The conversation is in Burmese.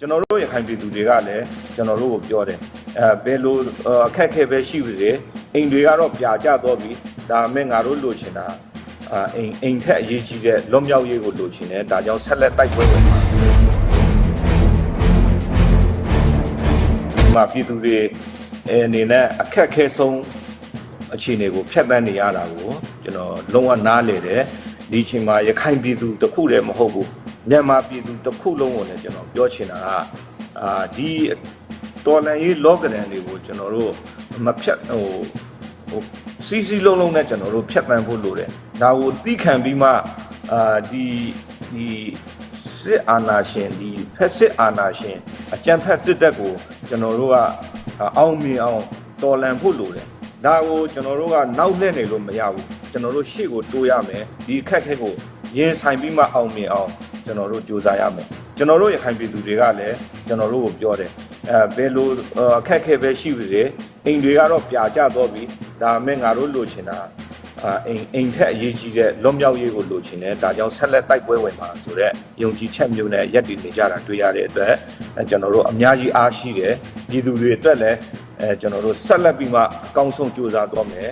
ကျွန်တော်တို့ရခိုင်ပြည်သူတွေကလည်းကျွန်တော်တို့ကိုပြောတယ်ဘယ်လိုအခက်အခဲပဲရှိပါစေအိမ်တွေကတော့ပြာကျတော့ပြီဒါမဲ့ငါတို့လိုချင်တာအိမ်ထက်အရေးကြီးတဲ့လွတ်မြောက်ရေးကိုလိုချင်တယ်ဒါကြောင့်ဆက်လက်တိုက်ပွဲဝင်မှာပြည်သူတွေအနေနဲ့အခက်အခဲဆုံးအခြေအနေကိုဖျက်ဆီးနေရတာကိုကျွန်တော်လုံးဝနားလေတယ်ဒီချိန်မှာရခိုင်ပြည်သူတစ်ခုတည်းမဟုတ်ဘူးမြန်မာပြည်သူတစ်ခုလုံးကိုလည်းကျွန်တော်ပြောချင်တာကဒီတော်လှန်ရေးလောကဒဏ်တွေကိုကျွန်တော်တို့မဖြတ်စီစီလုံးလုံးနဲ့ကျွန်တော်တို့ဖြတ်တန်းဖို့လိုတယ်ဒါကိုသိခံပြီးမှဒီစစ်အာဏာရှင်ဒီဖက်စစ်အာဏာရှင်အကြမ်းဖက်စစ်တပ်ကိုကျွန်တော်တို့ကအောင်မြင်အောင်တော်လှန်ဖို့လိုတယ်ဒါကိုကျွန်တော်တို့ကနောက်လှည့်နေလို့မရဘူးကျွန်တော်တို့ရှေ့ကိုတိုးရမယ်ဒီအခက်အခဲကိုရင်ဆိုင်ပြီးမှအောင်မြင်အောင်ကျွန်တော်တို့ကြိုးစားရမယ်ကျွန်တော်တို့ရခိုင်ပြည်သူတွေကလည်းကျွန်တော်တို့ကိုပြောတယ်ဘယ်လိုအခက်အခဲပဲရှိပါစေအိမ်တွေကတော့ပြာကျတော့ပြီဒါမဲ့ငါတို့လိုချင်တာအိမ်ထက်အရေးကြီးတဲ့လွတ်မြောက်ရေးကိုလိုချင်တယ်ဒါကြောင့်ဆက်လက်တိုက်ပွဲဝင်ပါဆိုတော့ယုံကြည်ချက်မျိုးနဲ့ရက်တည်နေကြတာတွေ့ရတဲ့အတွက်ကျွန်တော်တို့အများကြီးအားရှိတယ်ပြည်သူတွေအတွက်လည်းကျွန်တော်တို့ဆက်လက်ပြီးမှအကောင်းဆုံးကြိုးစားသွားမယ်